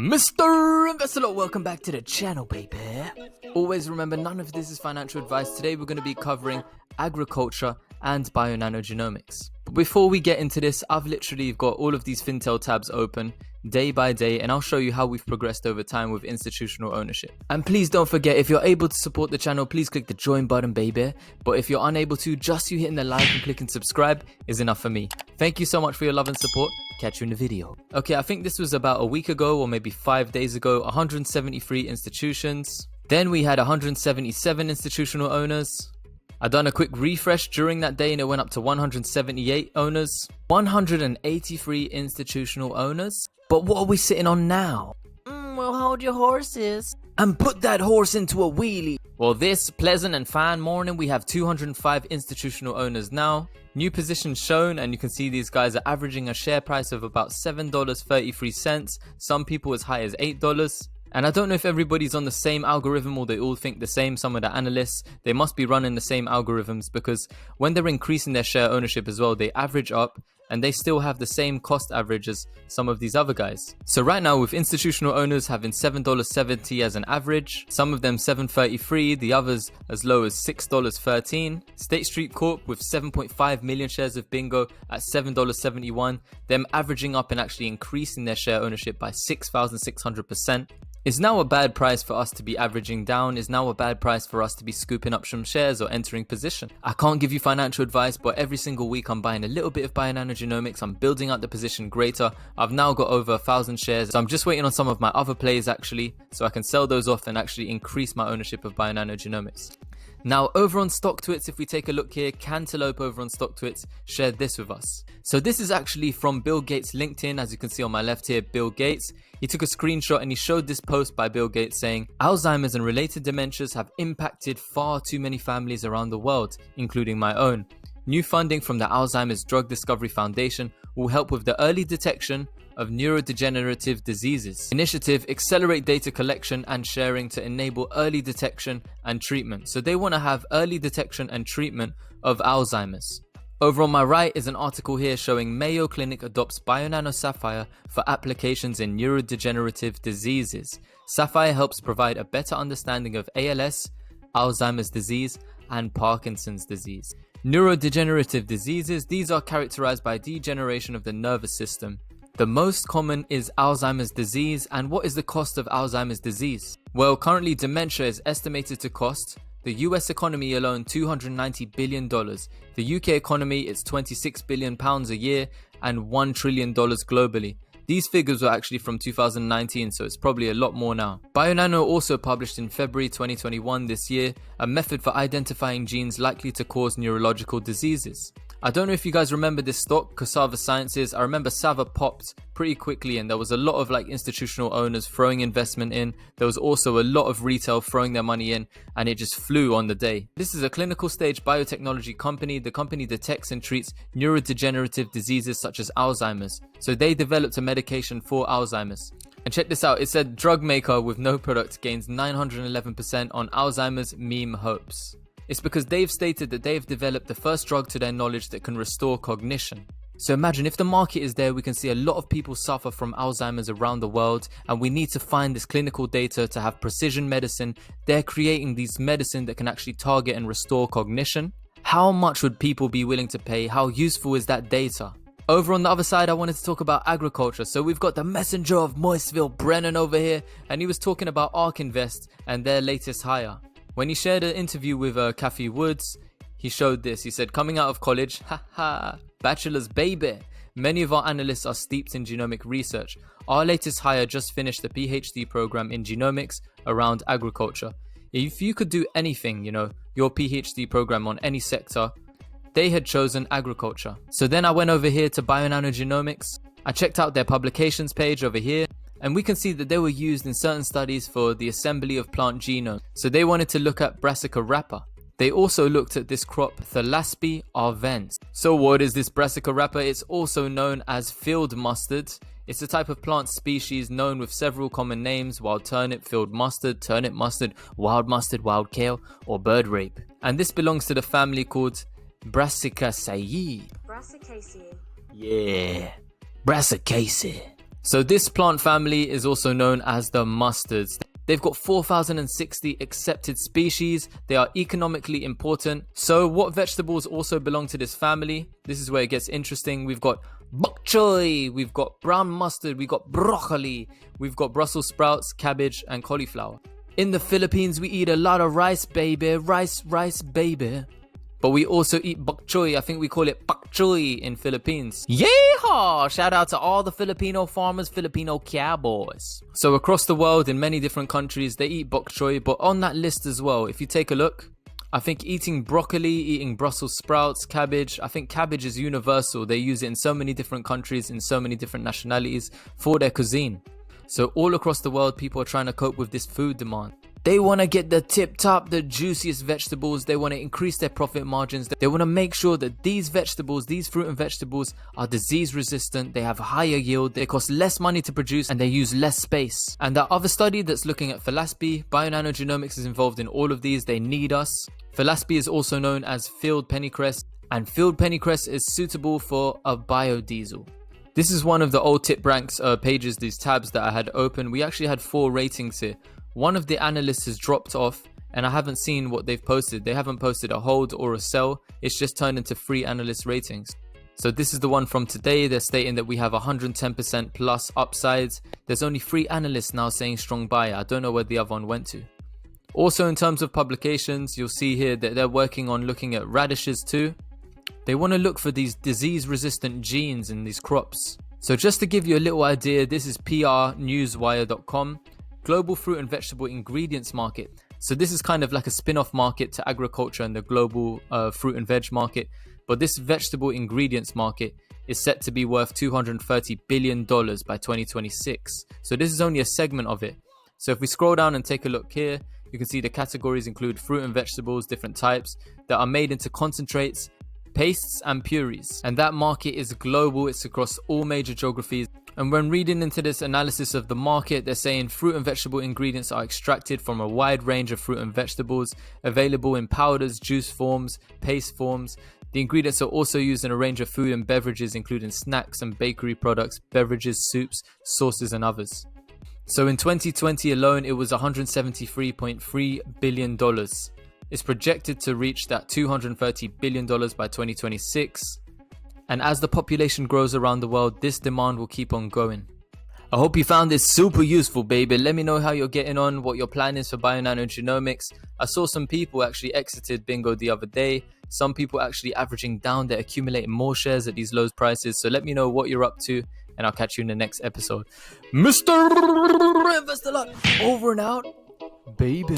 Mr. Investor, welcome back to the channel, baby. Always remember, none of this is financial advice. Today we're going to be covering agriculture and Bionano Genomics. But before we get into this, I've literally got all of these Fintel tabs open day by day, and I'll show you how we've progressed over time with institutional ownership. And please don't forget, if you're able to support the channel, please click the join button, baby. But if you're unable to, just you hitting the like and clicking subscribe is enough for me. Thank you so much for your love and support. Catch you in the video. Okay, I think this was about a week ago or maybe 5 days ago. 173 institutions. Then we had 177 institutional owners. I done a quick refresh during that day and it went up to 178 owners. 183 institutional owners. But what are we sitting on now? Well, hold your horses. And put that horse into a wheelie. Well, this pleasant and fine morning, we have 205 institutional owners now. New positions shown, and you can see these guys are averaging a share price of about $7.33. Some people as high as $8. And I don't know if everybody's on the same algorithm or they all think the same. Some of the analysts, they must be running the same algorithms, because when they're increasing their share ownership as well, they average up and they still have the same cost average as some of these other guys. So right now, with institutional owners having $7.70 as an average, some of them $7.33, the others as low as $6.13. State Street Corp with 7.5 million shares of BNGO at $7.71, them averaging up and actually increasing their share ownership by 6,600%. Is now a bad price for us to be averaging down? Is now a bad price for us to be scooping up some shares or entering position? I can't give you financial advice, but every single week I'm buying a little bit of Bionano Genomics. I'm building out the position greater. I've now got over 1,000 shares. So I'm just waiting on some of my other plays actually, so I can sell those off and actually increase my ownership of Bionano Genomics. Now, over on StockTwits, if we take a look here, Cantaloupe over on StockTwits shared this with us. So this is actually from Bill Gates' LinkedIn. As you can see on my left here, Bill Gates. He took a screenshot and he showed this post by Bill Gates saying, Alzheimer's and related dementias have impacted far too many families around the world, including my own. New funding from the Alzheimer's Drug Discovery Foundation will help with the early detection of neurodegenerative diseases. Initiative accelerate data collection and sharing to enable early detection and treatment. So they want to have early detection and treatment of Alzheimer's. Over on my right is an article here showing Mayo Clinic adopts Bionano Sapphire for applications in neurodegenerative diseases. Sapphire helps provide a better understanding of ALS, Alzheimer's disease, and Parkinson's disease. Neurodegenerative diseases, these are characterized by degeneration of the nervous system. The most common is Alzheimer's disease. And what is the cost of Alzheimer's disease? Well, currently dementia is estimated to cost the US economy alone $290 billion. The UK economy is £26 billion a year and $1 trillion globally. These figures were actually from 2019, so it's probably a lot more now. Bionano also published in February 2021 this year a method for identifying genes likely to cause neurological diseases. I don't know if you guys remember this stock, Cassava Sciences. I remember Sava popped pretty quickly and there was a lot of institutional owners throwing investment in. There was also a lot of retail throwing their money in, and it just flew on the day. This is a clinical stage biotechnology company. The company detects and treats neurodegenerative diseases such as Alzheimer's. So they developed a medication for Alzheimer's. And check this out, it said drug maker with no product gains 911% on Alzheimer's meme hopes. It's because they've stated that they've developed the first drug to their knowledge that can restore cognition. So imagine if the market is there, we can see a lot of people suffer from Alzheimer's around the world, and we need to find this clinical data to have precision medicine. They're creating these medicine that can actually target and restore cognition. How much would people be willing to pay? How useful is that data? Over on the other side, I wanted to talk about agriculture. So we've got the messenger of Moistville, Brennan, over here, and he was talking about ARK Invest and their latest hire. When he shared an interview with Kathy Woods, he showed this. He said, coming out of college, bachelor's baby. Many of our analysts are steeped in genomic research. Our latest hire just finished a PhD program in genomics around agriculture. If you could do anything, your PhD program on any sector, they had chosen agriculture. So then I went over here to Bionano Genomics. I checked out their publications page over here. And we can see that they were used in certain studies for the assembly of plant genome. So they wanted to look at Brassica rapa. They also looked at this crop, Thalaspi arvens. So what is this Brassica rapa? It's also known as field mustard. It's a type of plant species known with several common names: wild turnip, field mustard, wild kale, or bird rape. And this belongs to the family called Brassicaceae. Brassicaceae. Yeah, Brassicaceae. So this plant family is also known as the mustards. They've got 4,060 accepted species. They are economically important. So what vegetables also belong to this family? This is where it gets interesting. We've got bok choy, we've got brown mustard, we've got broccoli, we've got Brussels sprouts, cabbage, and cauliflower. In the Philippines, we eat a lot of rice, baby. Rice, baby. But we also eat bok choy. I think we call it bok choy in Philippines. Yeehaw! Shout out to all the Filipino farmers, Filipino cowboys. So across the world, in many different countries, they eat bok choy. But on that list as well, if you take a look, I think eating broccoli, eating Brussels sprouts, cabbage, I think cabbage is universal. They use it in so many different countries, in so many different nationalities for their cuisine. So all across the world, people are trying to cope with this food demand. They want to get the tip top, the juiciest vegetables. They want to increase their profit margins. They want to make sure that these vegetables, these fruit and vegetables are disease resistant. They have higher yield. They cost less money to produce and they use less space. And that other study that's looking at Philaspi, Bionano Genomics is involved in all of these. They need us. Philaspi is also known as field pennycress, and field pennycress is suitable for a biodiesel. This is one of the old tip ranks pages, these tabs that I had open. We actually had 4 ratings here. One of the analysts has dropped off and I haven't seen what they've posted. They haven't posted a hold or a sell. It's just turned into free analyst ratings. So this is the one from today. They're stating that we have 110% plus upsides. There's only 3 analysts now saying strong buy. I don't know where the other one went to. Also in terms of publications, you'll see here that they're working on looking at radishes too. They want to look for these disease resistant genes in these crops. So just to give you a little idea, this is prnewswire.com. Global fruit and vegetable ingredients market. So this is kind of like a spin-off market to agriculture and the global fruit and veg market. But this vegetable ingredients market is set to be worth $230 billion by 2026. So this is only a segment of it. So if we scroll down and take a look here, you can see the categories include fruit and vegetables, different types that are made into concentrates, pastes and purees. And that market is global. It's across all major geographies. And when reading into this analysis of the market, they're saying fruit and vegetable ingredients are extracted from a wide range of fruit and vegetables, available in powders, juice forms, paste forms. The ingredients are also used in a range of food and beverages, including snacks and bakery products, beverages, soups, sauces, and others. So in 2020 alone, it was $173.3 billion. It's projected to reach that $230 billion by 2026. And as the population grows around the world, this demand will keep on going. I hope you found this super useful, baby. Let me know how you're getting on, what your plan is for Bionano Genomics. I saw some people actually exited BNGO the other day. Some people actually averaging down. They're accumulating more shares at these low prices. So let me know what you're up to, and I'll catch you in the next episode. Mr. Invest a lot. Over and out, baby.